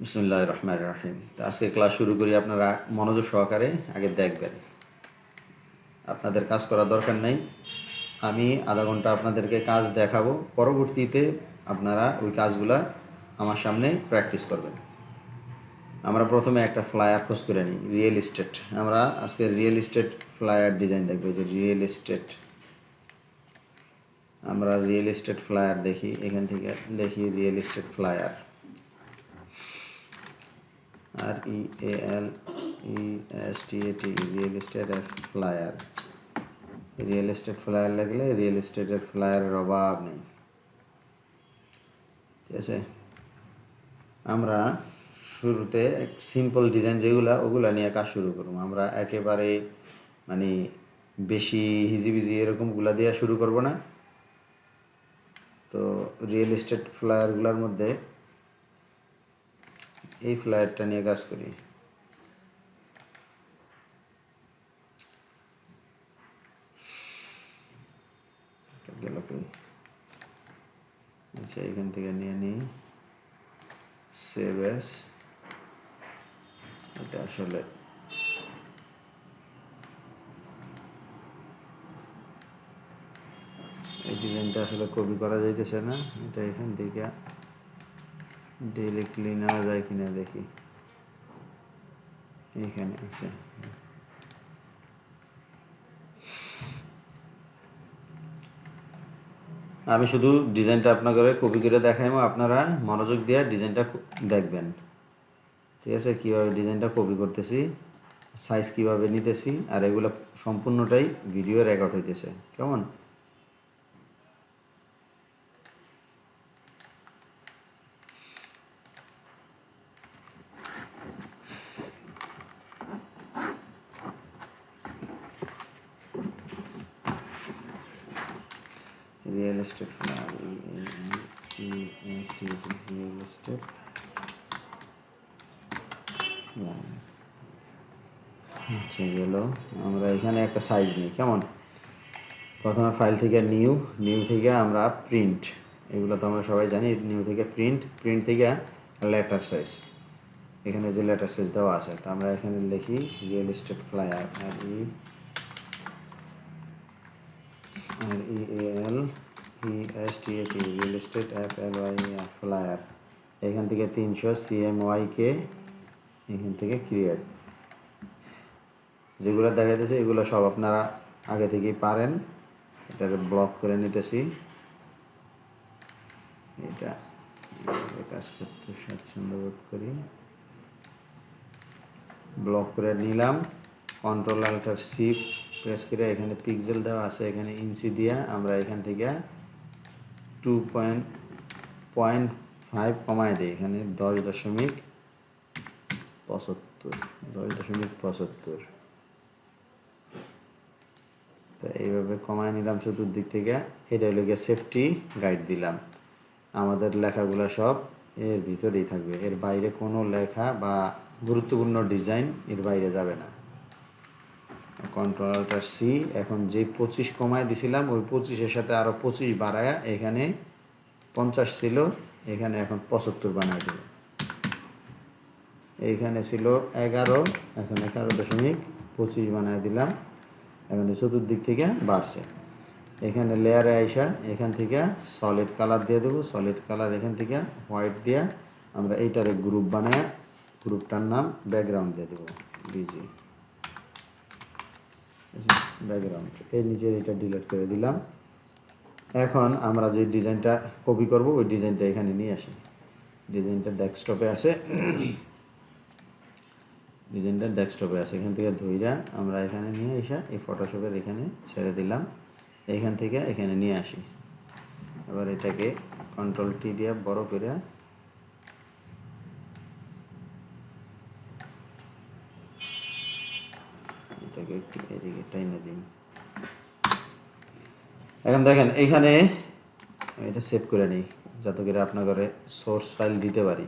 বিসমিল্লাহির রহমানির রহিম। তো আজকে ক্লাস শুরু করি, আপনারা মনোযোগ সহকারে আগে দেখবেন। আপনাদের কাজ করার দরকার নেই, আমি আধা ঘন্টা আপনাদেরকে কাজ দেখাবো, পরবর্তীতে আপনারা ওই কাজগুলা আমার সামনে প্র্যাকটিস করবেন। আমরা প্রথমে একটা ফ্লায়ার খোঁজ করে নিই, রিয়েল এস্টেট। আমরা আজকে রিয়েল এস্টেট ফ্লায়ার ডিজাইন দেখবো, যে রিয়েল এস্টেট। আমরা রিয়েল এস্টেট ফ্লায়ার দেখি, এখান থেকে দেখি real estate flyer, REALESTAT, real estate flyer. Real estate flyer লাগলে রিয়েল এস্টেটের ফ্লায়ারের অভাব নেই, ঠিক আছে। আমরা শুরুতে সিম্পল ডিজাইন যেগুলা, ওগুলা নিয়ে কাজ শুরু করব। আমরা একেবারে মানে বেশি হিজিবিজি এরকমগুলা দিয়ে শুরু করব না। তো রিয়েল এস্টেট ফ্লায়ারগুলোর মধ্যে এই ফ্লায়ারটা নিয়ে কাজ করি। গেল কই? আচ্ছা, এখান থেকে নিয়ে নিই সেভ এস। এটা আসলে এই ডিজাইনটা আসলে কপি করা যাইতেছে না, এটা এখান থেকে ডিরেক্টলি নেওয়া যায় কিনা দেখি। এখানে আছে, আমি শুধু ডিজাইনটা আপনাদের কপি করে দেখাইবো, আপনারা মনোযোগ দিয়ে ডিজাইনটা দেখবেন, ঠিক আছে। কীভাবে ডিজাইনটা কপি করতেছি, সাইজ কীভাবে নিতেছি, আর এগুলো সম্পূর্ণটাই ভিডিও রেকর্ড হইতেছে, কেমন? রিয়েল এস্টেট রিয়েল এস্টেট আচ্ছা গেল। আমরা এখানে একটা সাইজ নিই, কেমন? প্রথমে ফাইল থেকে নিউ থেকে আমরা প্রিন্ট, এগুলো তো আমরা সবাই জানি। নিউ থেকে প্রিন্ট থেকে লেটার সাইজ, এখানে যে লেটার সাইজ দেওয়া আছে, তা আমরা এখানে লিখি real estate flyer, REALESTAT, real estate FLYAR flyer. এখান থেকে 300 CMYK, এখান থেকে ক্রিয়েট। যেগুলো দেখা যাচ্ছে এগুলো সব আপনারা আগে থেকেই পারেন। এটাকে ব্লক করে নিতেছি, এটা কাজ করতে স্বাচ্ছন্দ্য বোধ করি। ব্লক করে নিলাম, Ctrl+Alt+C প্রেস করে এখানে পিক্সেল দেওয়া আছে, এখানে ইঞ্চি দিয়া আমরা এখান থেকে 2.5 কমায় দিই, এখানে 10.75। তো এইভাবে কমায় নিলাম চতুর্দিক থেকে। এটা হলো গিয়ে সেফটি গাইড দিলাম, আমাদের লেখাগুলো সব এর ভিতরেই থাকবে, এর বাইরে কোনো লেখা বা গুরুত্বপূর্ণ ডিজাইন এর বাইরে যাবে না। Ctrl+Alt+C, এখন যে 25 কমায় দিছিলাম, ওই 25-এর সাথে আরও 25 বাড়ায়া, এখানে 50 ছিল, এখানে এখন 75 বানায় দেব। এইখানে ছিল 11, এখন 11.25 বানায় দিলাম। এখন চতুর্দিক থেকে বাড়ছে। এখানে লেয়ারে আইসা এখান থেকে সলিড কালার দিয়ে দেবো, সলিড কালার এখান থেকে হোয়াইট দিয়ে আমরা এইটারে গ্রুপ বানায়, গ্রুপটার নাম ব্যাকগ্রাউন্ড দিয়ে দেবো, বিজি ব্যাকগ্রাউন্ড। এর নিচের এটা ডিলিট করে দিলাম। এখন আমরা যে ডিজাইনটা কপি করব, ওই ডিজাইনটা এখানে নিয়ে আসি। ডিজাইনটা ডেস্কটপে আছে, এখান থেকে ধইরা আমরা এখানে নিয়ে এসে এই ফটোশপের এখানে ছেড়ে দিলাম, এইখান থেকে এখানে নিয়ে আসি। এবার এটাকে Ctrl+T দিয়ে বড় করে এটাকে একটু এদিকে টাইনে দিই। এখন দেখেন এইখানে এটা সেভ করে নিই, যাতে করে আপনার ঘরে সোর্স ফাইল দিতে পারি।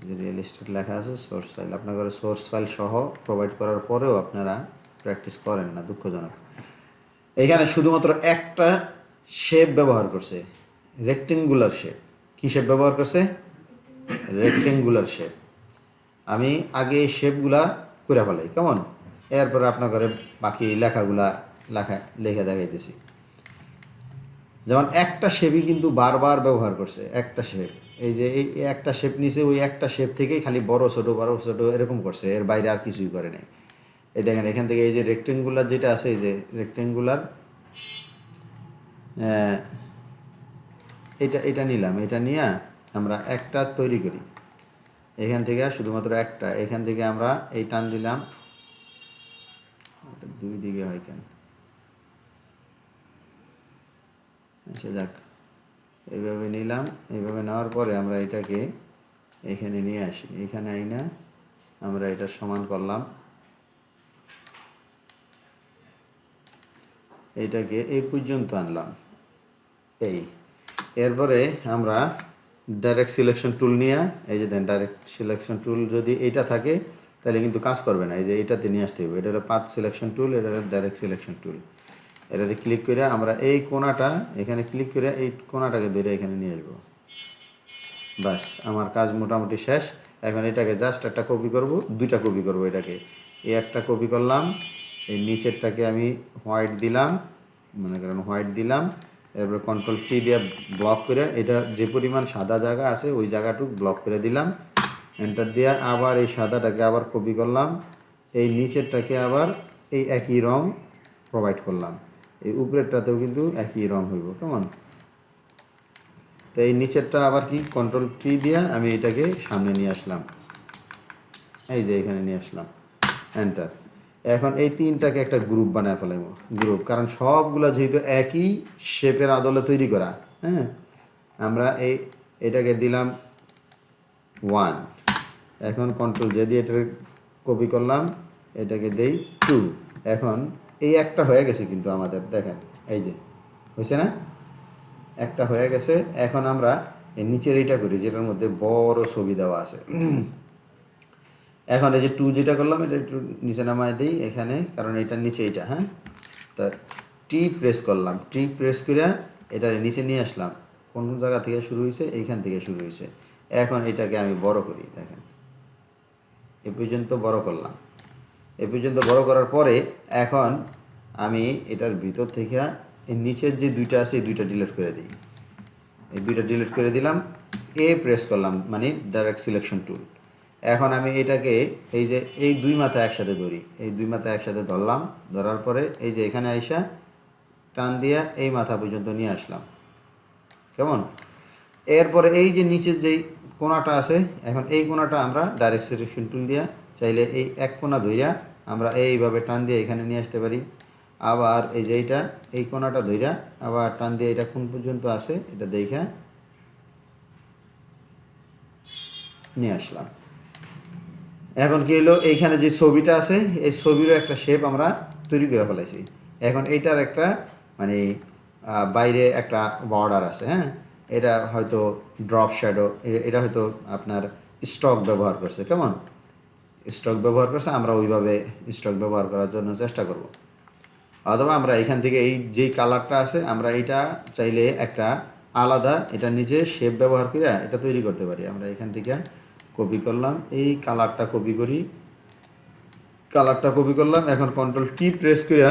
যে রিয়েল এস্টেট লেখা আছে সোর্স ফাইল, আপনার ঘরে সোর্স ফাইল সহ প্রোভাইড করার পরেও আপনারা প্র্যাকটিস করেন না, দুঃখজনক। এইখানে শুধুমাত্র একটা শেপ ব্যবহার করছে, রেক্টেঙ্গুলার শেপ। কী শেপ ব্যবহার করছে? Rectangular shape. আমি আগে এই শেপগুলা করে ফেলাই, কেমন? এরপরে আপনার ঘরে বাকি লেখাগুলা লেখা দেখাইতেছি। যেমন একটা শেপই কিন্তু বারবার ব্যবহার করছে, একটা শেপ। এই যে এই একটা শেপ নিছে, ওই একটা শেপ থেকেই খালি বড় ছোট এরকম করছে, এর বাইরে আর কিছুই করে নাই। এই দেখেন এখান থেকে এই যে রেক্টেঙ্গুলার যেটা আছে, এই যে রেক্টেঙ্গুলার এটা নিলাম, এটা নিয়ে আমরা একটা তৈরি করি। এখান থেকে শুধুমাত্র একটা, এখান থেকে আমরা এই টান দিলাম, দুই দিকে হয় কেন? আচ্ছা যাক, এইভাবে নিলাম। এইভাবে নেওয়ার পরে আমরা এটাকে এখানে নিয়ে আসি। এখানে আইনা আমরা এটা সমান করলাম, এইটাকে এই পর্যন্ত আনলাম। এরপরে আমরা ডাইরেক্ট সিলেকশন টুল নিয়ে, এই যে দেন ডাইরেক্ট সিলেকশন টুল যদি এইটা থাকে তাহলে কিন্তু কাজ করবে না। এই যে এটাতে নিয়ে আসতে হবে, এটা হলো পাথ সিলেকশন টুল, এটা হলো ডাইরেক্ট সিলেকশন টুল। এটাতে ক্লিক করে আমরা এই কোণাটা এখানে ক্লিক করে এই কোণাটাকে ধরে এখানে নিয়ে আসবো। বাস, আমার কাজ মোটামুটি শেষ। এখন এটাকে জাস্ট একটা কপি করব, দুইটা কপি করব। এটাকে এই একটা কপি করলাম, এই নিচেরটাকে আমি হোয়াইট দিলাম, মনে করেন হোয়াইট দিলাম। এরপরে কন্ট্রোল টি দিয়ে ব্লক করে এটা যে পরিমাণ সাদা জায়গা আছে ওই জায়গাটুকু ব্লক করে দিলাম। এন্টার দিয়ে আবার এই সাদাটাকে আবার কপি করলাম, এই নিচেরটাকে আবার এই একই রং প্রোভাইড করলাম। এই উপরেরটাতেও কিন্তু একই রং হইব, কেমন? তো এই নিচেরটা আবার কি কন্ট্রোল টি দিয়ে আমি এটাকে সামনে নিয়ে আসলাম, এই যে এখানে নিয়ে আসলাম, এন্টার। এখন এই তিনটাকে একটা গ্রুপ বানায় ফেলাম, গ্রুপ, কারণ সবগুলো যেহেতু একই শেপের আদলে তৈরি করা। হ্যাঁ, আমরা এটাকে দিলাম 1। এখন কন্ট্রোল জে দিয়ে এটাকে কপি করলাম, এটাকে দেই 2। এখন এই একটা হয়ে গেছে কিন্তু আমাদের, দেখেন এই যে হয়েছে না, একটা হয়ে গেছে। এখন আমরা এর নিচের এইটা করি যেটার মধ্যে বড় ছবি দেওয়া আছে। এখন এই যে 2 যেটা করলাম এটা একটু নিচে নামায় দিই এখানে, কারণ এটার নিচে এইটা। হ্যাঁ, তা টি প্রেস করলাম, টি প্রেস করে এটা নিচে নিয়ে আসলাম। কোন জায়গা থেকে শুরু হয়েছে? এইখান থেকে শুরু হয়েছে। এখন এটাকে আমি বড় করি, দেখেন এ পর্যন্ত বড় করলাম। এ পর্যন্ত বড় করার পরে এখন আমি এটার ভিতর থেকে এই নিচের যে দুইটা আছে এই দুইটা ডিলিট করে দিই। এই দুইটা ডিলিট করে দিলাম, এ প্রেস করলাম, মানে ডাইরেক্ট সিলেকশন টুল। এখন আমি এটাকে এই যে এই দুই মাথা একসাথে ধরি, এই দুই মাথা একসাথে ধরলাম। ধরার পরে এই যে এখানে আইসা টান দিয়া এই মাথা পর্যন্ত নিয়ে আসলাম, কেমন? এরপরে এই যে নিচের যেই কোণাটা আছে, এখন এই কোণাটা আমরা ডাইরেক্ট সিলেকশন টুল দিয়া চাইলে এই এক কোণা ধইরা আমরা এইভাবে টান দিয়ে এখানে নিয়ে আসতে পারি। আবার এই যে এইটা এই কোণাটা ধইরা আবার টান দিয়ে এটা কোন পর্যন্ত আছে এটা দেখা নিয়ে আসলাম। এখন কি হলো, এইখানে যে ছবিটা আছে এই ছবিরও একটা শেপ আমরা তৈরি করে ফেলাইছি। এখন এইটার একটা মানে বাইরে একটা বর্ডার আছে। হ্যাঁ, এটা হয়তো ড্রপ শ্যাডো, এটা হয়তো আপনার স্টক ব্যবহার করছে, কেমন? স্টক ব্যবহার করছে, আমরা ওইভাবে স্টক ব্যবহার করার জন্য চেষ্টা করব। অথবা আমরা এখান থেকে এই যেই কালারটা আছে আমরা এইটা চাইলে একটা আলাদা এটা নিজে শেপ ব্যবহার করে এটা তৈরি করতে পারি। আমরা এখান থেকে কপি করলাম, এই কালারটা কপি করি, কালারটা কপি করলাম। এখন কন্ট্রোল টি প্রেস করে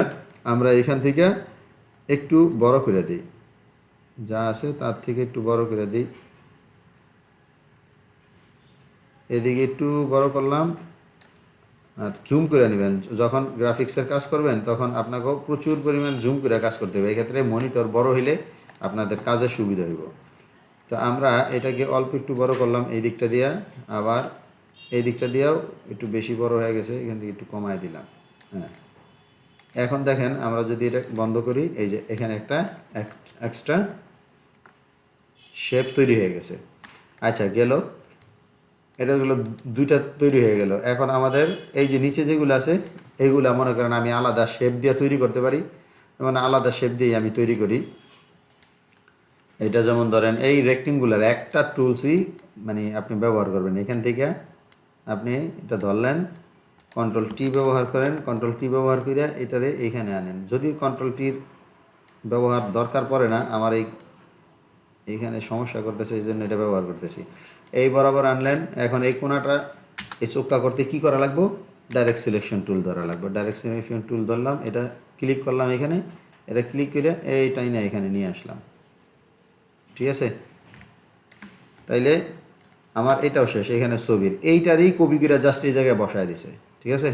আমরা এখান থেকে একটু বড় করে দিই, যা আছে তার থেকে একটু বড় করে দিই। এদিকে একটু বড় করলাম। আর জুম করে নেবেন, যখন গ্রাফিক্সের কাজ করবেন তখন আপনাকেও প্রচুর পরিমাণ জুম করে কাজ করতে হবে। এক্ষেত্রে মনিটর বড় হইলে আপনাদের কাজের সুবিধা হইব। তো আমরা এটাকে অল্প একটু বড় করলাম এই দিকটা দিয়া, আবার এই দিকটা দিয়েও একটু বেশি বড় হয়ে গেছে, এখান থেকে একটু কমায় দিলাম। হ্যাঁ, এখন দেখেন আমরা যদি এটা বন্ধ করি, এই যে এখানে একটা এক্সট্রা শেপ তৈরি হয়ে গেছে। আচ্ছা গেল, এটাগুলো দুইটা তৈরি হয়ে গেল। এখন আমাদের এই যে নিচে যেগুলো আছে এইগুলা মনে করেন আমি আলাদা শেপ দিয়ে তৈরি করতে পারি, মানে আলাদা শেপ দিয়ে আমি তৈরি করি। এটা যেমন ধরেন এই রেক্টেঙ্গুলার একটা টুলসই মানে আপনি ব্যবহার করবেন। এখান থেকে আপনি এটা ধরলেন, কন্ট্রোল টি ব্যবহার করেন, কন্ট্রোল টি ব্যবহার করে এটারে এইখানে আনেন। যদি কন্ট্রোল টির ব্যবহার দরকার পড়ে না, আমার এইখানে সমস্যা করতেছে, এই জন্য এটা ব্যবহার করতেছি। এই বরাবর আনলেন। এখন এই কোণাটা এই চোক্কা করতে কি করা লাগবে? ডাইরেক্ট সিলেকশন টুল ধরা লাগবে। ডাইরেক্ট সিলেকশন টুল ধরলাম, এটা ক্লিক করলাম এখানে, এটা ক্লিক করে এইটাই না এখানে নিয়ে আসলাম। ঠিক আছে, তাইলে আমার এটাও শেষ। এখানে ছবির এইটারই কপি করে জাস্ট এই জায়গায় বসায় দিছে। ঠিক আছে,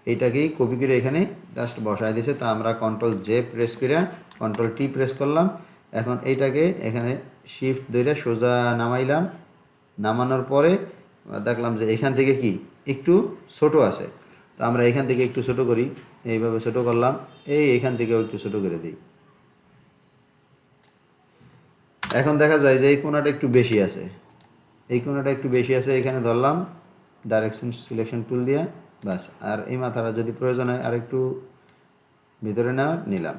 এইটাকেই কপি করে এখানে জাস্ট বসায় দিছে। তা আমরা কন্ট্রোল জে প্রেস করে কন্ট্রোল টি প্রেস করলাম। এখন এইটাকে এখানে শিফট ধরে সোজা নামাইলাম। নামানোর পরে দেখলাম যে এখান থেকে কি একটু ছোট আছে, তো আমরা এখান থেকে একটু ছোট করি। এইভাবে ছোট করলাম, এইখান থেকেও একটু ছোট করে দিই। এখন দেখা যায় যে এই কোণাটা একটু বেশি আছে, এই কোণাটা একটু বেশি আছে, এখানে ধরলাম ডাইরেকশন সিলেকশন টুল দিয়ে, বাস। আর এই মাথাটা যদি প্রয়োজন হয় আর একটু ভিতরে নিলাম।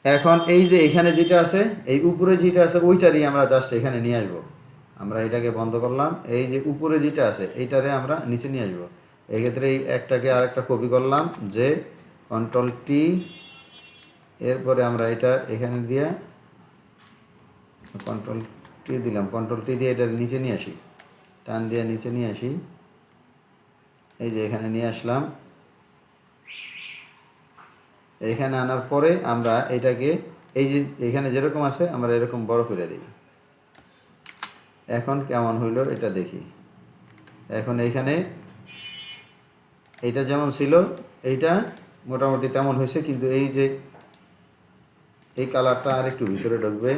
এখন এই যে এখানে যেটা আছে, এই উপরে যেটা আছে ওইটারই আমরা জাস্ট এখানে নিয়ে আসবো। আমরা এটাকে বন্ধ করলাম, এই যে উপরে যেটা আছে এইটারে আমরা নিচে নিয়ে আসবো। এক্ষেত্রে এই একটাকে আরেকটা কপি করলাম, যে কন্ট্রোল টি, এরপরে আমরা এটা এখানে দিয়ে কন্ট্রোল টি দিলাম, কন্ট্রোল টি দিয়ে এটা নিচে নিয়ে আসি, টান দিয়ে নিচে নিয়ে আসি। এই যে এখানে নিয়ে আসলাম। এখানে আনার পরে আমরা এটাকে এই যে এখানে যেরকম আছে আমরা এরকম বড় করে দিই। এখন কেমন হইল এটা দেখি। এখন এইখানে এইটা যেমন ছিল এইটা মোটামুটি তেমন হয়েছে, কিন্তু এই যে এই কালারটা আর একটু ভিতরে ঢুকবে।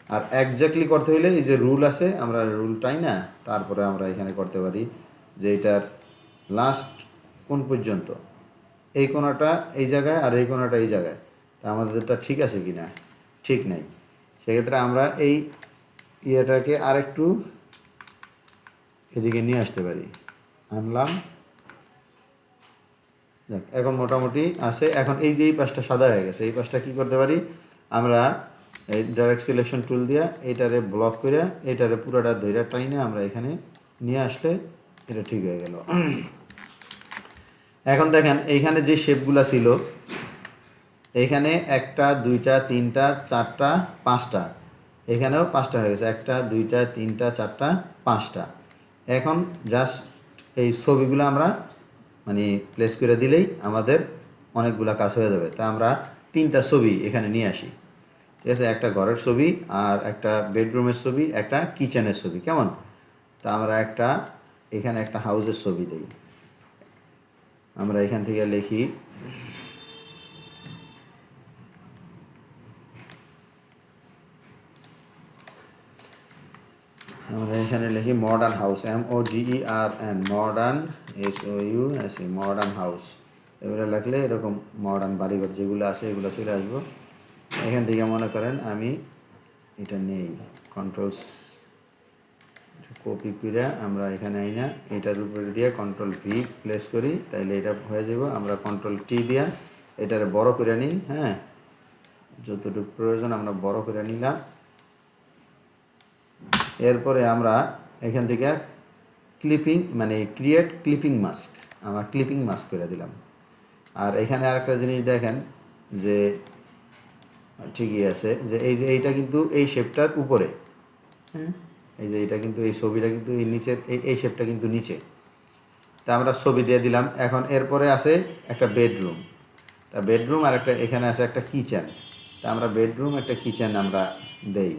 আর একজাক্টলি করতে হইলে এই যে রুল আছে, আমরা রুলটাই না তারপরে আমরা এখানে করতে পারি যে এটার লাস্ট কোন পর্যন্ত, এই কোণাটা এই জায়গায় আর এই কোণাটা এই জায়গায়, তা আমাদেরটা ঠিক আছে কি না, ঠিক নাই। সেক্ষেত্রে আমরা এই ইয়েটাকে আরেকটু এদিকে নিয়ে আসতে পারি। আনলাম, যাক এখন মোটামুটি আছে। এখন এই যে এই পাশটা সাদা হয়ে গেছে, এই পাশটা কী করতে পারি আমরা, এই ডাইরেক্ট সিলেকশন টুল দিয়ে এইটারে ব্লক করে এইটারে পুরোটা ধইরা টাইনে আমরা এখানে নিয়ে আসলে এটা ঠিক হয়ে গেল। এখন দেখেন এইখানে যে শেপগুলা ছিল, এইখানে একটা দুইটা তিনটা চারটা পাঁচটা, এখানেও পাঁচটা হয়ে গেছে, একটা দুইটা তিনটা চারটা পাঁচটা। এখন জাস্ট এই ছবিগুলো আমরা মানে প্লেস করে দিলেই আমাদের অনেকগুলা কাজ হয়ে যাবে। তা আমরা তিনটা ছবি এখানে নিয়ে আসি। ঠিক আছে, একটা ঘরের ছবি আর একটা বেডরুমের ছবি, একটা কিচেনের ছবি, কেমন? তা আমরা একটা এখানে একটা হাউসের ছবি দিই। আমরা এখান থেকে লিখি আমরা এখানে লিখি modern house, MODERN, modern HOUS, modern house. এগুলো লিখলে এরকম মডার্ন বাড়িঘর যেগুলো আছে এগুলো চলে আসবো। এখান থেকে মনে করেন আমি এটা নেই, কন্ট্রোলস কপি করে আমরা এখানে আই না, এটার উপরে দিয়ে কন্ট্রোল ভি প্লেস করি, তাইলে এটা হয়ে যাব। আমরা কন্ট্রোল টি দিয়া এটারে বড় করে নিই, হ্যাঁ যতটুকু প্রয়োজন আমরা বড় করে নিলাম। এরপরে আমরা এখান থেকে ক্লিপিং মানে ক্রিয়েট ক্লিপিং মাস্ক, আমরা ক্লিপিং মাস্ক করে দিলাম। আর এখানে আরেকটা জিনিস দেখেন যে ঠিকই আছে, যে এই যে এইটা কিন্তু এই শেপটার উপরে, হ্যাঁ এই যে এটা কিন্তু এই ছবিটা কিন্তু এই নিচের এই শেপটা কিন্তু নিচে, তা আমরা ছবি দিয়ে দিলাম। এখন এরপরে আছে একটা বেডরুম, তা বেডরুম আর একটা এখানে আছে একটা কিচেন, তা আমরা বেডরুম একটা কিচেন আমরা দেই।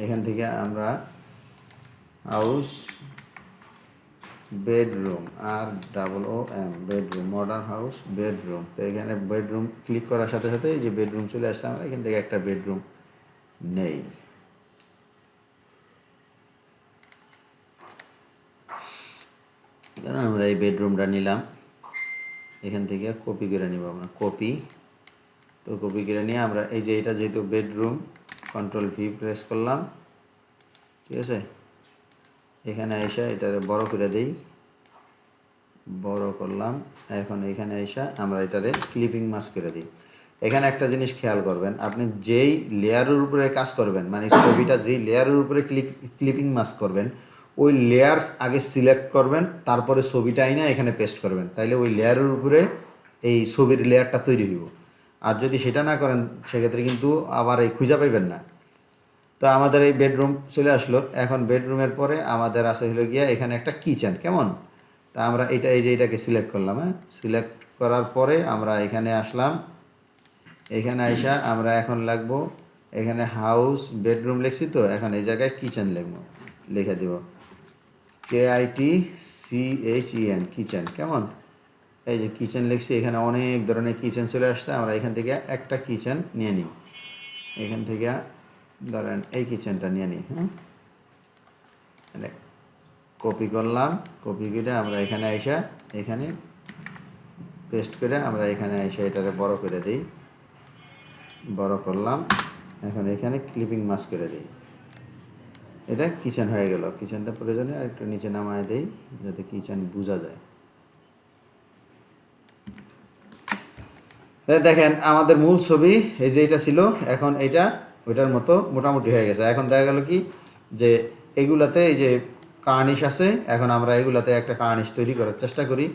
এখান থেকে আমরা house bedroom ROOM bedroom, modern house bedroom. তো এখানে বেডরুম ক্লিক করার সাথে সাথে এই যে বেডরুম চলে আসছে, আমরা এখান থেকে একটা বেডরুম নেই। আমরা এই বেডরুমটা নিলাম, এখান থেকে কপি করে নিব আমরা, কপি। তো কপি করে নিয়ে আমরা এই যে এটা যেহেতু বেডরুম, কন্ট্রোল ভি প্রেস করলাম, ঠিক আছে। এখানে এসে এটারে বড় করে দেই, বড় করলাম। এখন এখানে এসে আমরা এটারে ক্লিপিং মাস্ক করে দিই। এখানে একটা জিনিস খেয়াল করবেন, আপনি যেই লেয়ারের উপরে কাজ করবেন, মানে ছবিটা যেই লেয়ারের উপরে ক্লিপিং মাস্ক করবেন, ওই লেয়ার আগে সিলেক্ট করবেন, তারপরে ছবিটা আইনা এখানে পেস্ট করবেন, তাইলে ওই লেয়ারের উপরে এই ছবির লেয়ারটা তৈরি হইব। আর যদি সেটা না করেন সেক্ষেত্রে কিন্তু আবার এই খুঁজে পাইবেন না। তো আমাদের এই বেডরুম চলে আসলো। এখন বেডরুমের পরে আমাদের আছে হলো গিয়া এখানে একটা কিচেন, কেমন? তা আমরা এটা এই যে এটাকে সিলেক্ট করলাম, হ্যাঁ, সিলেক্ট করার পরে আমরা এখানে আসলাম। এখানে আইসা আমরা এখন লাগবো এখানে হাউস বেডরুম লিখছি, তো এখন এই জায়গায় কিচেন লিখবো, লিখে দিব KITCHEN কিচেন, কেমন? এই যে কিচেন লিখছি, এখানে অনেক ধরনের কিচেন চলে আসছে। আমরা এখান থেকে একটা কিচেন নিয়ে নিই, এখান থেকে ধরেন এই কিচেনটা নিয়ে নিই, হ্যাঁ, কপি করলাম, কপি করে আমরা এখানে আইসা এখানে পেস্ট করে আমরা এখানে আইসা এটাকে বড় করে দিই, বড় করলাম। এখন এখানে ক্লিপিং মাস্ক করে দিই, এটা কিচেন হয়ে গেল। কিচেনটা প্রয়োজনে আর একটু নিচে নামায় দেই যাতে কিচেন বোঝা যায়। দেখেন আমাদের মূল ছবি এই যে এটা ছিল, এখন এটা ওইটার মতো মোটামুটি হয়ে গেছে। এখন দেখা গেল কি যে এগুলাতে এই যে কার্নিশ আছে, এখন আমরা এগুলাতে একটা কার্নিশ তৈরি করার চেষ্টা করি।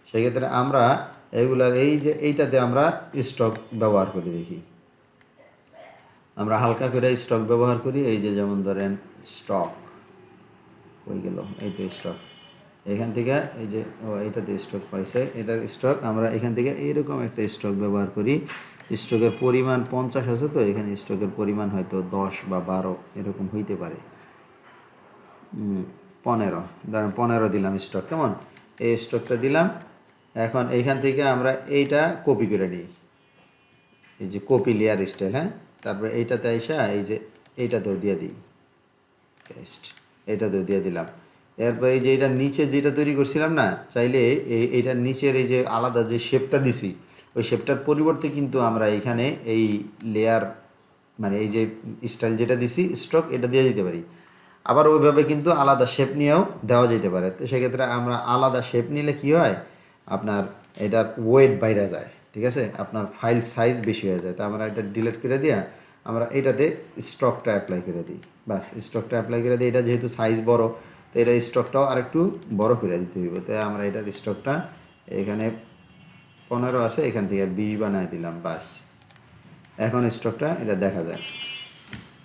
সেক্ষেত্রে আমরা এগুলার এই যে এইটাতে আমরা স্টক ব্যবহার করি, দেখি আমরা হালকা করে স্টক ব্যবহার করি। এই যে যেমন ধরেন স্টক হয়ে গেল, এই তো স্টক, এখান থেকে এই যে এইটাতে স্টক পাইছে, এটার স্টক আমরা এখান থেকে এইরকম একটা স্টক ব্যবহার করি। স্টকের পরিমাণ 50 আছে, তো এখানে স্টকের পরিমাণ হয়তো 10 বা 12 এরকম হইতে পারে, 15, ধরেন 15 দিলাম স্টক, কেমন? এই স্টকটা দিলাম। এখন এইখান থেকে আমরা এইটা কপি করে নিই, এই যে কপি লেয়ার স্টাইল, হ্যাঁ, তারপরে এইটাতে আইসা এই যে এইটাতেও দিয়ে দিই পেস্ট, এইটাতেও দিয়ে দিলাম। এরপর এই যে এটা নিচে যেটা তৈরি করছিলাম না, চাইলে এইটার নিচের এই যে আলাদা যে শেপটা দিছি, ওই শেপটার পরিবর্তে কিন্তু আমরা এখানে এই লেয়ার মানে এই যে স্টাইল যেটা দিছি স্ট্রোক, এটা দিয়ে দিতে পারি। আবার ওইভাবে কিন্তু আলাদা শেপ নিয়েও দেওয়া যেতে পারে। তো সেক্ষেত্রে আমরা আলাদা শেপ নিলে কি হয়, আপনার এটার ওয়েট বাইরে যায়, ঠিক আছে, আপনার ফাইল সাইজ বেশি হয়ে যায়। তো আমরা এটা ডিলিট করে দিয়া আমরা এটাতে স্টকটা অ্যাপ্লাই করে দিই, বাস স্টকটা অ্যাপ্লাই করে দিই। এটা যেহেতু সাইজ বড়, তো এটা স্টকটাও আরেকটু বড় করে দিতে হইব। তো আমরা এটার স্টকটা এখানে 15 আছে, এখান থেকে 20 বানায় দিলাম, বাস এখন স্টকটা এটা দেখা যায়।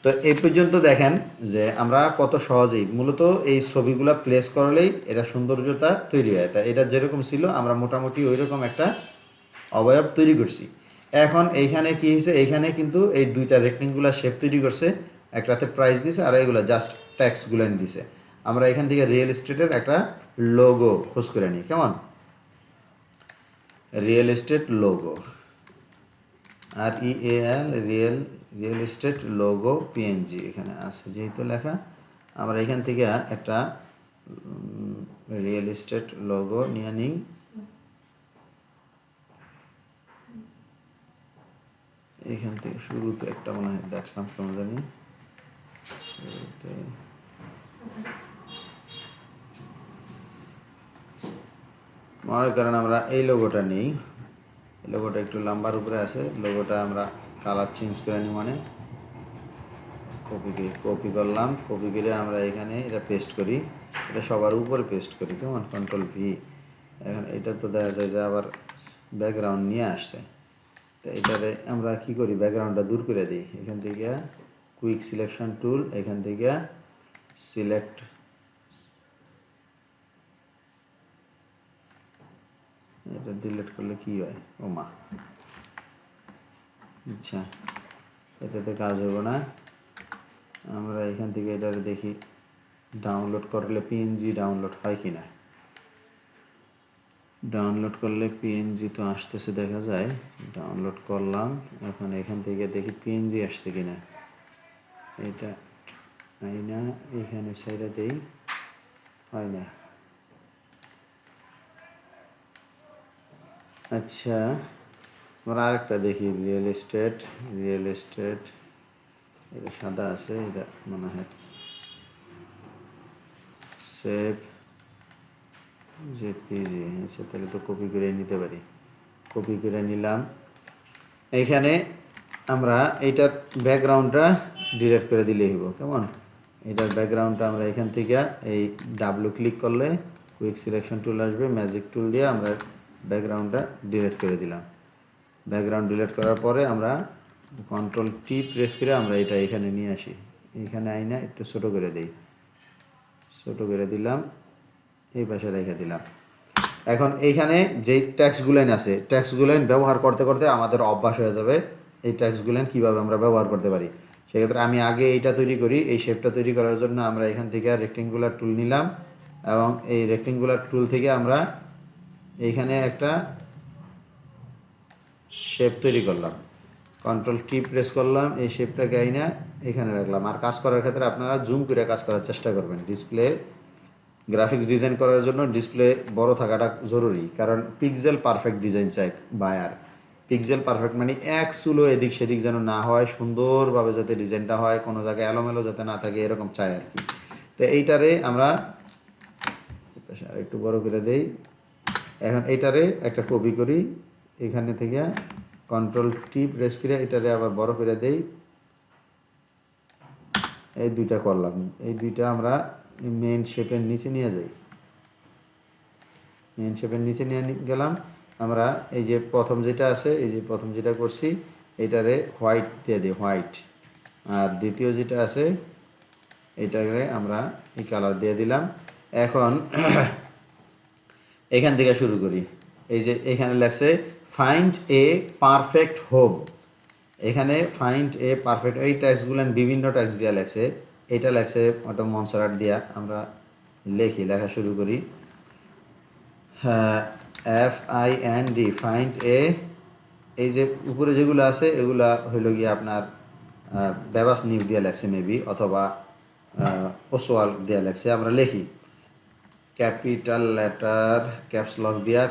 তো এই পর্যন্ত দেখেন যে আমরা কত সহজেই মূলত এই ছবিগুলো প্লেস করলেই এটা সৌন্দর্যতা তৈরি হয়। তা এটা যেরকম ছিল আমরা মোটামুটি ওই রকম একটা অবয়ব তৈরি করছি। এখন এইখানে কি হয়েছে, এইখানে কিন্তু এই দুইটা রেক্টেঙ্গুলার শেপ তৈরি করছে, একটাতে প্রাইস দিছে আর এগুলো জাস্ট ট্যাক্সগুলো দিছে। আমরা এখান থেকে রিয়েল এস্টেটের একটা লোগো খোঁজ করে নিই, কেমন? Real estate logo, REAL real estate logo PNG এখানে আছে যেহেতু লেখা, আমরা এখান থেকে একটা রিয়েল এস্টেট লোগো নিয়ে নিই। এখান থেকে শুরুতে একটা মনে হয় দেখলাম, কেমন জানি শুরুতে মনে করেন আমরা এই লোগোটা নিই, লোগোটা একটু লম্বার উপরে আছে, লোগোটা আমরা কালার চেঞ্জ করে নিই, মানে কপি করলাম, কপি করে আমরা এখানে এটা পেস্ট করি, এটা সবার উপরে পেস্ট করি, কেমন? Ctrl+V। এখন এটা তো দেখা যায় যে আবার ব্যাকগ্রাউন্ড নিয়ে আসছে, তো এটারে আমরা কি করি, ব্যাকগ্রাউন্ডটা দূর করে দিই। এখান থেকে কুইক সিলেকশন টুল, এখান থেকে সিলেক্ট, এটা ডিলিট করলে কি হয়, ও মা, আচ্ছা এটাতে কাজ হবে না। আমরা এখান থেকে এটা দেখি ডাউনলোড করলে PNG ডাউনলোড হয় কি না। ডাউনলোড করলে PNG তো আসতেছে, দেখা যায়। ডাউনলোড করলাম, এখন এখান থেকে দেখি PNG আসছে কিনা। এটা হয় না, এখানে সাইডে দেই, হয় না। আচ্ছা আমরা আরেকটা দেখি, রিয়েল এস্টেট এটা সাদা আছে, এটা মনে হয় সেভ JPG। আচ্ছা তাহলে তো কপি করে নিতে পারি, কপি করে নিলাম। এইখানে আমরা এইটার ব্যাকগ্রাউন্ডটা ডিলিট করে দিলেই হইব, কেমন? এটার ব্যাকগ্রাউন্ডটা আমরা এখান থেকে এই ডাবল ক্লিক করলে কুইক সিলেকশন টুল আসবে, ম্যাজিক টুল দিয়ে আমরা ব্যাকগ্রাউন্ডটা ডিলিট করে দিলাম। ব্যাকগ্রাউন্ড ডিলিট করার পরে আমরা কন্ট্রোল টি প্রেস করে আমরা এটা এখানে নিয়ে আসি। এখানে আইনা একটু ছোটো করে দিই, ছোটো করে দিলাম, এই পাশে রেখে দিলাম। এখন এইখানে যেই ট্যাক্সগুলাইন আছে, ট্যাক্সগুলাইন ব্যবহার করতে করতে আমাদের অভ্যাস হয়ে যাবে এই ট্যাক্সগুলাইন কীভাবে আমরা ব্যবহার করতে পারি। সেক্ষেত্রে আমি আগে এইটা তৈরি করি। এই শেপটা তৈরি করার জন্য আমরা এখান থেকে রেক্টেঙ্গুলার টুল নিলাম এবং এই রেক্টেঙ্গুলার টুল থেকে আমরা এইখানে একটা শেপ তৈরি করলাম, কন্ট্রোল টি প্রেস করলাম, এই শেপটাকে আইনা এখানে রাখলাম। আর কাজ করার ক্ষেত্রে আপনারা জুম করে কাজ করার চেষ্টা করবেন। ডিসপ্লে গ্রাফিক্স ডিজাইন করার জন্য ডিসপ্লে বড় থাকাটা জরুরি, কারণ পিক্সেল পারফেক্ট ডিজাইন চাই বায়ার। পিক্সেল পারফেক্ট মানে এক চুলো এদিক সেদিক যেন না হয়, সুন্দরভাবে যাতে ডিজাইনটা হয়, কোনো জায়গায় এলোমেলো যাতে না থাকে, এরকম চাই আর কি। তো এইটারে আমরা আর একটু বড় করে দেই। এখন এইটারে একটা কপি করি, এখানে থেকে কন্ট্রোল টি প্রেস করে এটারে আবার বড় করে দেই। এই দুইটা করলাম, এই দুইটা আমরা মেইন শেপের নিচে নিয়ে যাই। মেইন শেপের নিচে নিয়ে গেলাম আমরা। এই যে প্রথম যেটা আছে, এই যে প্রথম যেটা করছি এটারে হোয়াইট দিয়ে দিই, হোয়াইট। আর দ্বিতীয় যেটা আছে এটাকে আমরা এই কালার দিয়ে দিলাম। এখন এখান থেকে শুরু করি। এই যে এখানে লেখছে ফাইন্ড এ পারফেক্ট হোম। এখানে ফাইন্ড এ পারফেক্ট, এই ট্যাক্সগুলো বিভিন্ন ট্যাক্স দেওয়া লেখছে। এটা লেখছে ওটা মনসারাট দিয়া। আমরা লেখা শুরু করি। FIND find a. এই যে উপরে যেগুলো আছে এগুলা হইল গিয়ে আপনার বেবাস নিউ দিয়া লেখছে মেবি, অথবা ওসওয়াল দিয়া লেখছে। আমরা লিখি ক্যাপিটাল লেটার ক্যাপস লক দিয়া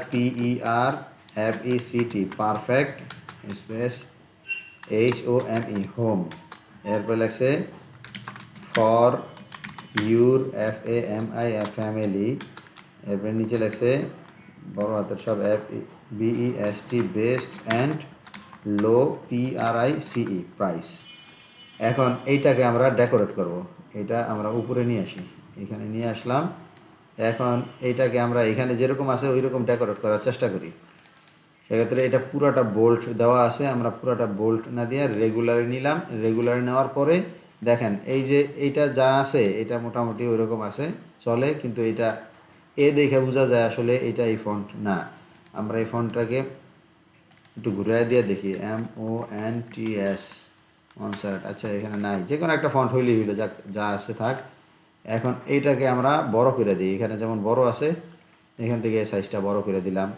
PERFECT perfect space HOME home. এরপর লেখছে ফর ইউর FAMI ফ্যামিলি। এরপরে নিচে লেখছে বড় হাতের সব BEST best and low PRICE price. এখন এইটাকে আমরা ডেকোরেট করব। এটা আমরা উপরে নিয়ে আসি, এখানে নিয়ে আসলাম। এখন এইটাকে আমরা এখানে যেরকম আছে ওই রকম ডেকোরেট করার চেষ্টা করি। সেক্ষেত্রে এটা পুরাটা বোল্ট দেওয়া আছে, আমরা পুরাটা বোল্ট না দিয়ে রেগুলারে নিলাম। রেগুলারে নেওয়ার পরে দেখেন এই যে এইটা যা আছে এটা মোটামুটি ওই রকম আছে, চলে। কিন্তু এটা দেখে বোঝা যায় আসলে এটা এই ফন্ট না। আমরা এই ফন্টটাকে একটু ঘুরে দিয়ে দেখি, MONTS মনসারাট। আচ্ছা এখানে নাই, যে কোনো একটা ফন্ট হইলেই হইলো, যা আছে থাক। এখন এইটাকে আমরা বড় করে দিই। এখানে যেমন বড় আছে, এখান থেকে সাইজটা বড় করে দিলাম।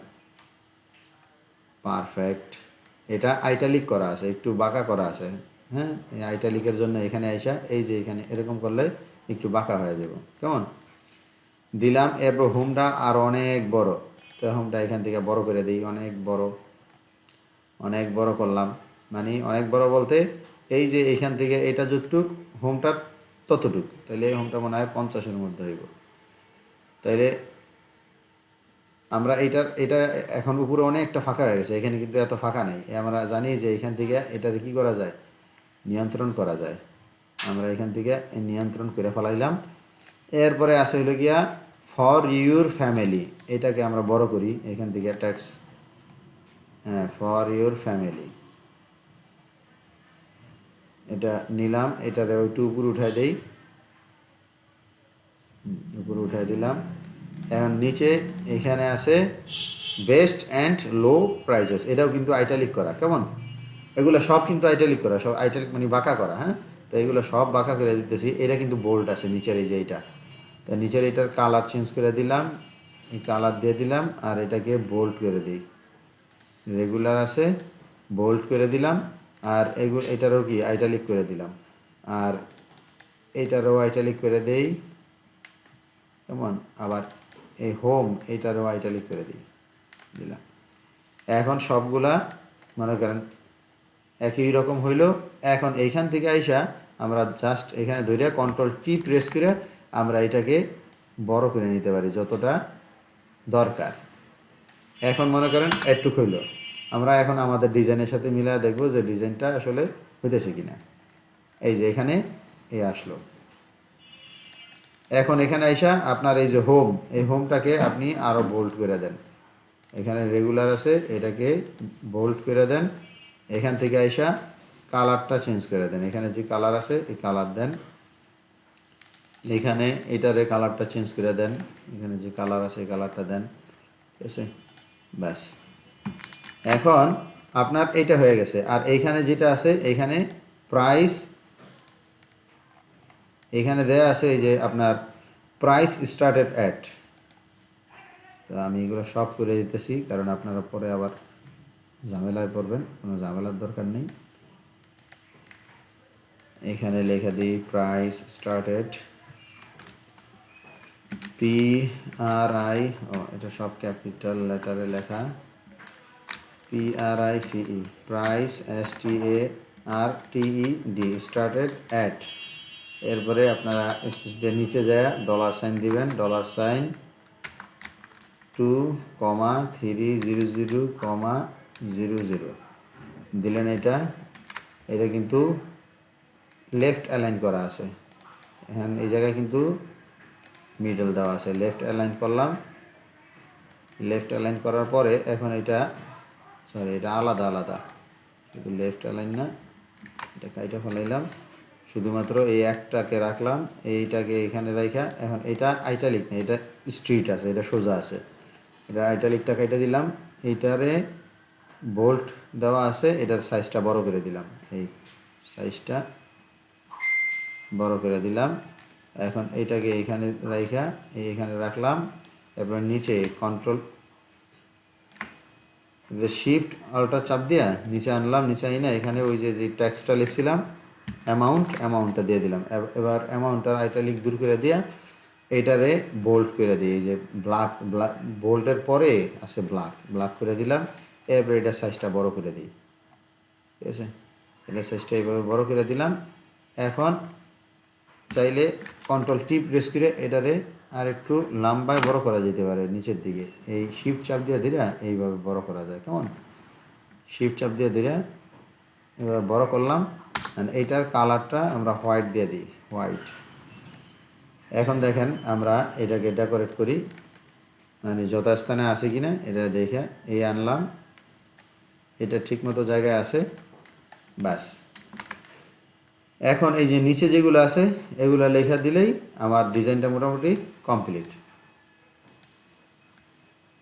পারফেক্ট। এটা আইটালিক করা আছে, একটু বাঁকা করা আছে। হ্যাঁ, এই আইটালিকের জন্য এখানে আইসা এই যে এখানে এরকম করলে একটু বাঁকা হয়ে যাব, কেমন দিলাম। এরপর হোমটা আর অনেক বড়, তো হোমটা এখান থেকে বড় করে দিই, অনেক বড়। অনেক বড় করলাম, মানে অনেক বড় বলতে এই যে এখান থেকে এটা যতটুক হোমটার ততটুক, তাইলে এই হোমটা মনে হয় 50-এর মধ্যে হইব। তাইলে আমরা এটা এখন উপরে অনেকটা ফাঁকা হয়ে গেছে, এখানে কিন্তু এত ফাঁকা নেই। আমরা জানি যে এখান থেকে এটারে কী করা যায়, নিয়ন্ত্রণ করা যায়। আমরা এখান থেকে নিয়ন্ত্রণ করে ফেলাইলাম। এরপরে আসে হইল গিয়া ফর ইউর ফ্যামিলি। এটাকে আমরা বড় করি, এখান থেকে ট্যাক্স, হ্যাঁ, ফর ইউর ফ্যামিলি এটা নিলাম। এটারে একটু উপরে উঠাই দেই, উপরে উঠাই দিলাম। এখন নিচে এখানে আছে বেস্ট অ্যান্ড লো প্রাইসেস, এটাও কিন্তু আইটালিক করা, কেমন এগুলো সব কিন্তু আইটালিক করা, সব আইটালিক মানে বাঁকা করা। হ্যাঁ, তো এগুলো সব বাঁকা করে দিতেছি। এটা কিন্তু বোল্ড আছে নিচের, এই যে এইটা, তো নিচের এটার কালার চেঞ্জ করে দিলাম, এই কালার দিয়ে দিলাম। আর এটাকে বোল্ড করে দিই, রেগুলার আছে বোল্ড করে দিলাম। আর এটারও কি আইটালিক করে দিলাম। আর এইটারও আইটালিক করে দেই, কেমন। আবার এই হোম এইটারও আইটালিক করে দিলাম। এখন সবগুলা মনে করেন একই রকম হইল। এখন এইখান থেকে আইসা আমরা জাস্ট এখানে ধরে কন্ট্রোল টি প্রেস করে আমরা এটাকে বড় করে নিতে পারি যতটা দরকার। এখন মনে করেন একটু হইল, আমরা এখন আমাদের ডিজাইনের সাথে মিলায় দেখব যে ডিজাইনটা আসলে হইতেছে কিনা। এই যে এখানে আসলো। এখন এখানে আইসা আপনার এই যে হোম, এই হোমটাকে আপনি আরও বোল্ড করে দেন। এখানে রেগুলার আছে, এটাকে বোল্ড করে দেন। এখান থেকে আইসা কালারটা চেঞ্জ করে দেন, এখানে যে কালার আছে এই কালার দেন। এখানে এটারে কালারটা চেঞ্জ করে দেন, এখানে যে কালার আছে এই কালারটা দেন, ঠিক আছে। ব্যাস, এখন আপনার এটা হয়ে গেছে। আর এইখানে যেটা আছে এইখানে প্রাইস, এখানে দেয়া আছে এই যে আপনার প্রাইস স্টার্টেড অ্যাট। তো আমি এগুলো সব করে দিতেছি, কারণ আপনারা পরে আবার ঝামেলায় পড়বেন, কোনো ঝামেলার দরকার নেই। এখানে লেখা দিই প্রাইস স্টার্টেড PRI, এটা সব ক্যাপিটাল লেটারে লেখা, PRICE, price STARTED, started at. এরপরে আপনারা স্পেস দিয়ে নিচে যায় $সাইন দিবেন, $সাইন 2,300,00 দিলেন। এটা কিন্তু লেফট অ্যালাইন করা আছে, এখন এই জায়গায় কিন্তু মিডল দেওয়া আছে। লেফট অ্যালাইন করলাম, লেফট অ্যালাইন করার পরে এখন এটা এটা আলাদা আলাদা, কিন্তু লেফট অ্যালাইন না, এটা কাইটা ফেলাইলাম, শুধুমাত্র এই একটাকে রাখলাম, এইটাকে এখানে রাখা। এখন এটা আইটালিক না, এটা স্ট্রিট আছে, এটা সোজা আছে, এটা আইটালিকটা কাইটা দিলাম। এইটারে বোল্ট দেওয়া আছে, এটার সাইজটা বড় করে দিলাম, এই সাইজটা বড় করে দিলাম। এখন এটাকে এইখানে রাখা, এইখানে রাখলাম। এবার নিচে কন্ট্রোল শিফট চাপ দিয়া নিচে আনলাম, নিচে আইনা এখানে ওই যে ট্যাক্সটা লিখছিলাম অ্যামাউন্টটা দিয়ে দিলাম। এবার অ্যামাউন্টটা আইটালিক দূর করে দিয়া এইটারে বোল্ড করে দিই, এই যে ব্ল্যাক বোল্ডের পরে আছে ব্ল্যাক করে দিলাম। এবার এটা সাইজটা বড় করে দিই, ঠিক আছে। এটা সাইজটা এইভাবে বড় করে দিলাম। এখন চাইলে কন্ট্রোল টি প্রেস করে এটারে আর একটু লম্বায় বড় করা যেতে পারে নিচের দিকে, এই শিফট চাপ দিয়ে ধরে এইভাবে বড় করা যায়, কেমন? শিফট চাপ দিয়ে ধরে এবার বড় করলাম। এইটার কালারটা আমরা হোয়াইট দিয়ে দিই, হোয়াইট। এখন দেখেন আমরা এটাকে ডেকোরেট করি, মানে যথাস্থানে আছে কিনা এটা দেখে এই আনলাম, এটা ঠিকমতো জায়গায় আছে, ব্যাস। এখন এই যে নিচে যেগুলো আছে এগুলো লেখা দিলেই আমার ডিজাইনটা মোটামুটি কমপ্লিট।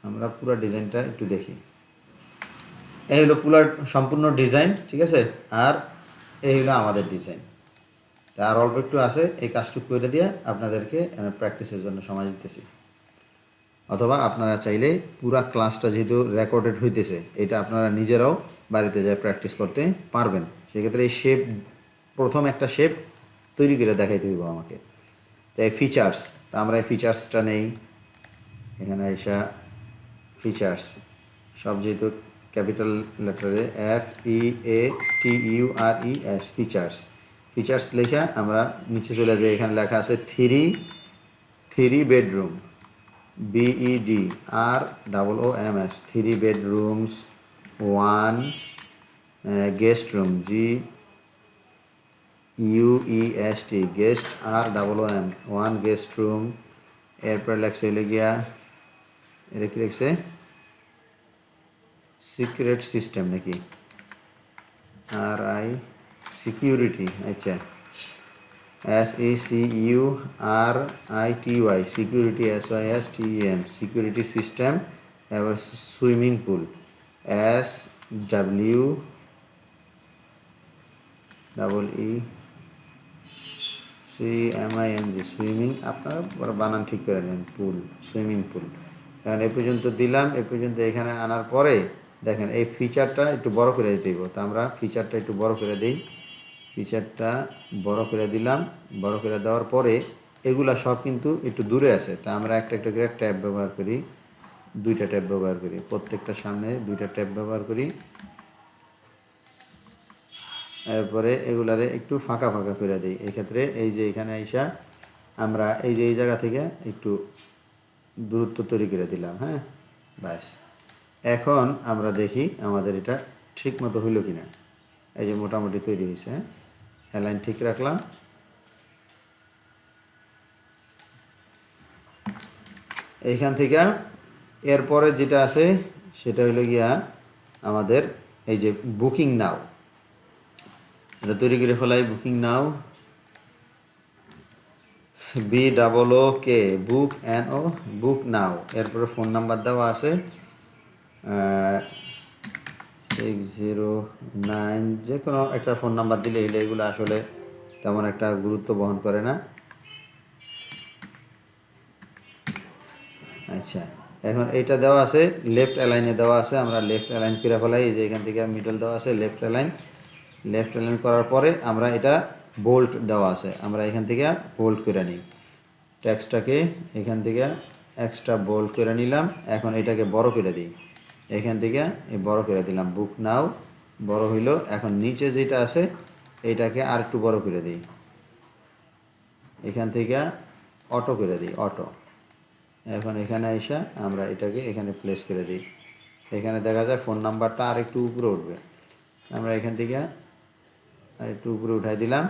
আমরা পুরো ডিজাইনটা একটু দেখি। এই হলো পুরো সম্পূর্ণ ডিজাইন, ঠিক আছে। আর এই হলো আমাদের ডিজাইন। তা আর অল্প একটু আছে, এই কাজটুকু করে দিয়ে আপনাদেরকে আমি প্র্যাকটিসের জন্য সময় দিতেছি। অথবা আপনারা চাইলে পুরা ক্লাসটা যেহেতু রেকর্ডেড হইতেছে, এটা আপনারা নিজেরাও বাড়িতে যায় প্র্যাকটিস করতে পারবেন। সেক্ষেত্রে এই শেপ, প্রথম একটা শেপ তৈরি করে দেখাইতে হইব আমাকে। তাই ফিচার্স, তা আমরা এই ফিচার্সটা নেই, এখানে এসা ফিচার্স সব যেহেতু ক্যাপিটাল লেটারে FEATURES, ফিচার্স লেখা আমরা নিচে চলে যাই। এখানে লেখা আছে three bedroom, BEDROOMS, 3 bedrooms, 1 guest room, GUEST, guest ROOM, 1 guest room। এরপর লেখছে হলে গিয়া, এটা কি লিখছে সিক্রেট সিস্টেম নাকি, সিকিউরিটি, আচ্ছা SECURITY, security, SYSTEM, security system. এবার সুইমিং পুল, SWEEMING, সুইমিং, আপনারা বানান ঠিক করে নেন, পুল, সুইমিং পুল। এখন এ পর্যন্ত দিলাম, এ পর্যন্ত এখানে আনার পরে দেখেন এই ফিচারটা একটু বড় করে দিতে হইব। তা আমরা ফিচারটা একটু বড় করে দিই, ফিচারটা বড় করে দিলাম। বড় করে দেওয়ার পরে এগুলা সব কিন্তু একটু দূরে আছে, তা আমরা একটা একটা করে ট্যাব ব্যবহার করি, 2টা ট্যাব ব্যবহার করি, প্রত্যেকটার সামনে 2টা ট্যাব ব্যবহার করি। এরপরে এগুলারে একটু ফাঁকা ফাঁকা করে দিই। এক্ষেত্রে এই যে এখানে আইসা আমরা এই যে এই জায়গা থেকে একটু দূরত্ব তৈরি করে দিলাম, হ্যাঁ, ব্যাস। এখন আমরা দেখি আমাদের এটা ঠিক মতো হইল কিনা। এই যে মোটামুটি তৈরি হয়েছে, হ্যাঁ, অ্যালাইন ঠিক রাখলাম। এইখান থেকে এরপরে যেটা আছে সেটা হলো গিয়া আমাদের এই যে বুকিং নাও, এটা তৈরি করে ফেলাই। বুকিং নাও, BOOK, বুক NO, বুক নাও। এরপরে ফোন নাম্বার দেওয়া আছে 609, যে কোনো একটা ফোন নাম্বার দিলে এগুলো আসলে তেমন একটা গুরুত্ব বহন করে না। আচ্ছা, এখন এইটা দেওয়া আছে লেফট অ্যালাইনে দেওয়া আছে, আমরা লেফট অ্যালাইন করে ফেলাই। এই যে এখান থেকে মিডল দেওয়া আছে লেফট অ্যালাইন। লেফট অ্যালাইন করার পরে আমরা এটা বোল্ট দেওয়া আছে, আমরা এখান থেকে বোল্ট করে নিই। টেক্সটটাকে এখান থেকে এক্সট্রা বোল্ড করে নিলাম। এখন এটাকে বড় করে দিই, এখান থেকে বড় করে দিলাম। বুক নাও বড় হইল। এখন নিচে যেটা আছে এইটাকে আর একটু বড় করে দিই, এখান থেকে অটো করে দিই, অটো। এখন এখানে এসে আমরা এটাকে এখানে প্লেস করে দিই। এখানে দেখা যায় ফোন নাম্বারটা আর একটু উপরে উঠবে, আমরা এখান থেকে আর একটু উপরে উঠাই দিলাম।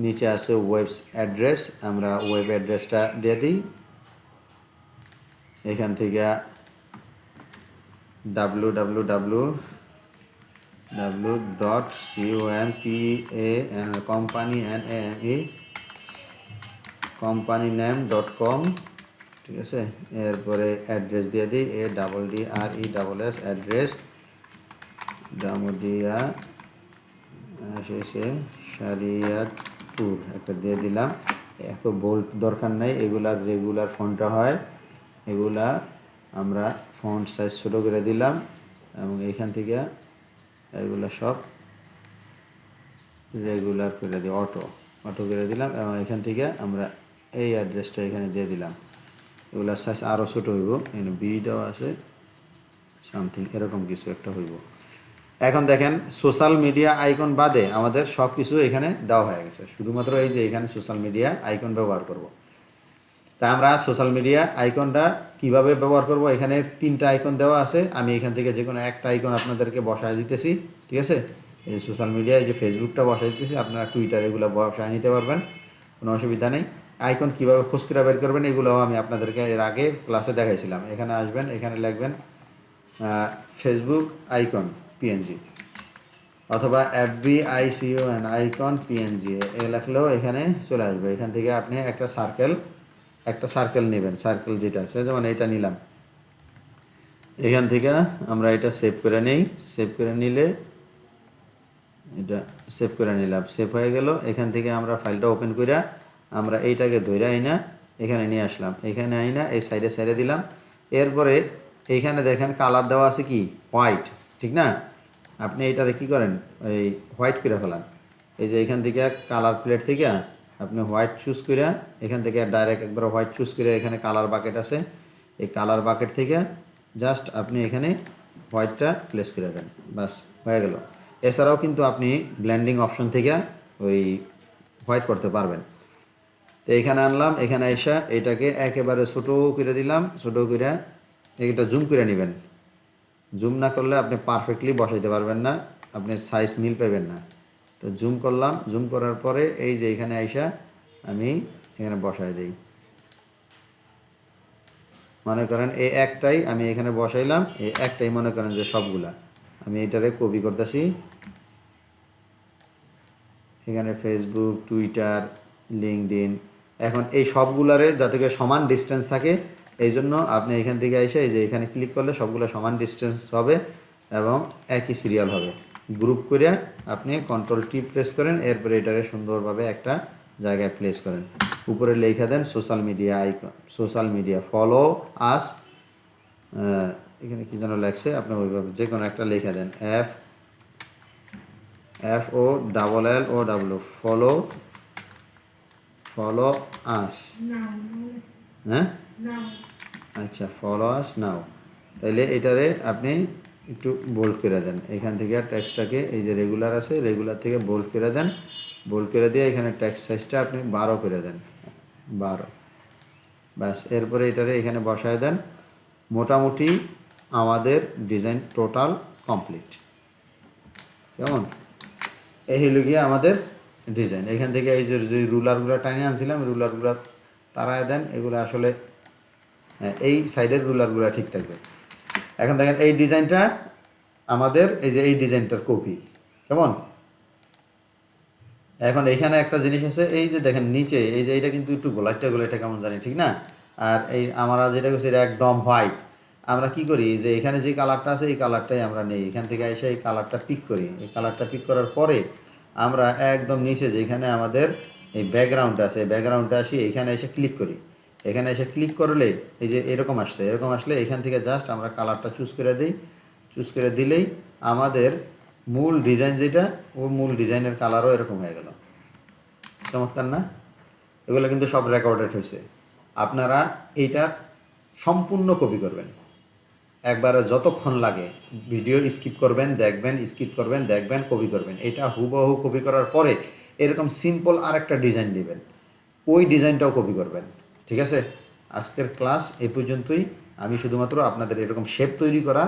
নিচে আছে ওয়েবস অ্যাড্রেস, আমরা ওয়েব অ্যাড্রেসটা দিয়ে দিই। এখান থেকে www.company.com, ঠিক আছে। এরপরে অ্যাড্রেস দিয়ে দিই ADDRESS অ্যাড্রেস, দামোদিয়া শেষে শরিয়তপুর একটা দিয়ে দিলাম। এত বোল্ড দরকার নাই, এগুলার রেগুলার ফন্টটা হয়, এগুলা আমরা ফন্ট সাইজ ছোটো করে দিলাম। এবং এইখান থেকে এগুলা সব রেগুলার করে দিই, অটো করে দিলাম। এবং এখান থেকে আমরা এই অ্যাড্রেসটা এখানে দিয়ে দিলাম। এগুলার সাইজ আরও ছোটো হইব, এখানে বিটাও আছে, সামথিং এরকম কিছু একটা হইব। এখন দেখেন সোশ্যাল মিডিয়া আইকন বাদে আমাদের সব কিছু এখানে দেওয়া হয়ে গেছে, শুধুমাত্র এই যে এখানে সোশ্যাল মিডিয়া আইকন ব্যবহার করব। তা আমরা সোশ্যাল মিডিয়া আইকনটা কিভাবে ব্যবহার করব, এখানে 3টা আইকন দেওয়া আছে। আমি এখান থেকে যে কোনো একটা আইকন আপনাদেরকে বসায় দিতেছি, ঠিক আছে। এই সোশ্যাল মিডিয়ায় যে ফেসবুকটা বসায় দিতেছি, আপনারা টুইটার এগুলো বসায় নিতে পারবেন, কোনো অসুবিধা নেই। আইকন কীভাবে খোঁজ করে বের করবেন এগুলোও আমি আপনাদেরকে এর আগে ক্লাসে দেখাইছিলাম। এখানে আসবেন, এখানে লিখবেন ফেসবুক আইকন PNG, অথবা FBICON আইকন PNG এ লিখলেও এখানে চলে আসবে। এখান থেকে আপনি একটা সার্কেল নেবেন, সার্কেল যেটা আছে, যেমন এটা নিলাম। এখান থেকে আমরা এটা সেভ করে নেই, সেভ করে নিলে এটা সেভ করে নিলাম, সেভ হয়ে গেল। এখান থেকে আমরা ফাইলটা ওপেন করে আমরা এইটাকে ধরে আইনা এখানে নিয়ে আসলাম, এখানে আইনা এই সাইডে দিলাম। এরপরে এইখানে দেখেন কালার দেওয়া আছে কি হোয়াইট, ঠিক না। আপনি এইটারে কী করেন, এই হোয়াইট করে ফেলান। এই যে এখান থেকে কালার প্লেট থেকে আপনি হোয়াইট চুজ করে, এখান থেকে ডাইরেক্ট একবার হোয়াইট চুজ করে, এখানে কালার বাকেট আছে, এই কালার বাকেট থেকে জাস্ট আপনি এখানে হোয়াইটটা প্লেস করে দেন, বাস হয়ে গেল। এছাড়াও কিন্তু আপনি ব্লেন্ডিং অপশন থেকে ওই হোয়াইট করতে পারবেন। তো এখানে আনলাম, এখানে এসে এটাকে একেবারে ছোটো করে দিলাম, ছোটো করে এটা জুম করে নেবেন। জুম না করলে আপনি পারফেক্টলি বসাইতে পারবেন না, আপনি সাইজ মিল পাবেন না। তো জুম করলাম, জুম করার পরে এই যে এখানে আইসা আমি এখানে বসাই দিই। মনে করেন এই একটাই আমি এখানে বসাইলাম, এই একটাই মনে করেন যে সবগুলা আমি এটারে কপি করতেছি। এখানে ফেসবুক, টুইটার, লিঙ্কডইন, এখন এই সবগুলারে যাতে করে সমান ডিস্টেন্স থাকে, এই জন্য আপনি এখান থেকে এসে এই যে এখানে ক্লিক করলে সবগুলো সমান ডিস্টেন্স হবে এবং একই সিরিয়াল হবে। গ্রুপ করে আপনি Ctrl+T প্রেস করেন, এরপরে এটারে সুন্দরভাবে একটা জায়গায় প্লেস করেন। উপরে লেখা দেন social media icon, social media follow us, এখানে কী যেন লেখছে, আপনি ওইভাবে যে কোনো একটা লেখা দেন, FOLLOW ফলো আস, হ্যাঁ আচ্ছা, ফলো আস নাও। তাইলে এটারে আপনি একটু বোল্ড করে দেন, এখান থেকে টেক্সটটাকে এই যে রেগুলার আছে, রেগুলার থেকে বোল্ড করে দেন। বোল্ড করে দিয়ে এখানে টেক্সট সাইজটা আপনি 12 করে দেন, 12, ব্যাস। এরপরে এটারে এখানে বসায় দেন। মোটামুটি আমাদের ডিজাইন টোটাল কমপ্লিট। কেমন, এই হইল গিয়ে আমাদের ডিজাইন। এখান থেকে এই যে রুলারগুলো টাইনে আনছিলাম, রুলারগুলো তারায় দেন, এগুলো আসলে এই সাইডের রুলারগুলো ঠিক থাকবে। এখন দেখেন এই ডিজাইনটা আমাদের এই যে এই ডিজাইনটার কপি, কেমন? এখন এখানে একটা জিনিস আছে, এই যে দেখেন নিচে এই যে এইটা কিন্তু একটু গোলাইটা কেমন জানি, ঠিক না? আর এই আমরা যেটা করছি এটা একদম হোয়াইট। আমরা কি করি যে এখানে যে কালারটা আছে এই কালারটাই আমরা নেই, এখান থেকে এসে এই কালারটা পিক করি। এই কালারটা পিক করার পরে আমরা একদম নিচে যেখানে আমাদের এই ব্যাকগ্রাউন্ডটা আছে এই ব্যাকগ্রাউন্ডটা আসি, এখানে এসে ক্লিক করি। এখানে এসে ক্লিক করলে এই যে এরকম আসছে, এরকম আসলে এখান থেকে জাস্ট আমরা কালারটা চুজ করে দিই। চুজ করে দিলেই আমাদের মূল ডিজাইন যেটা, ও মূল ডিজাইনের কালারও এরকম হয়ে গেল। চমৎকার না? এগুলো কিন্তু সব রেকর্ডেড হয়েছে। আপনারা এইটা সম্পূর্ণ কপি করবেন, একবারে যতক্ষণ লাগে ভিডিও স্কিপ করবেন, দেখবেন, স্কিপ করবেন, দেখবেন, কপি করবেন। এটা হুবহু কপি করার পরে এরকম সিম্পল আরেকটা ডিজাইন নেবেন, ওই ডিজাইনটাও কপি করবেন। ঠিক আছে? আজকের ক্লাস এই পর্যন্তই। আমি শুধুমাত্র আপনাদের এরকম শেপ তৈরি করা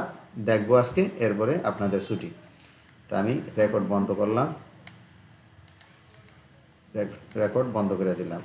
দেখবো আজকে, এরপরে আপনাদের ছুটি। তা আমি রেকর্ড বন্ধ করলাম, রেকর্ড বন্ধ করে দিলাম।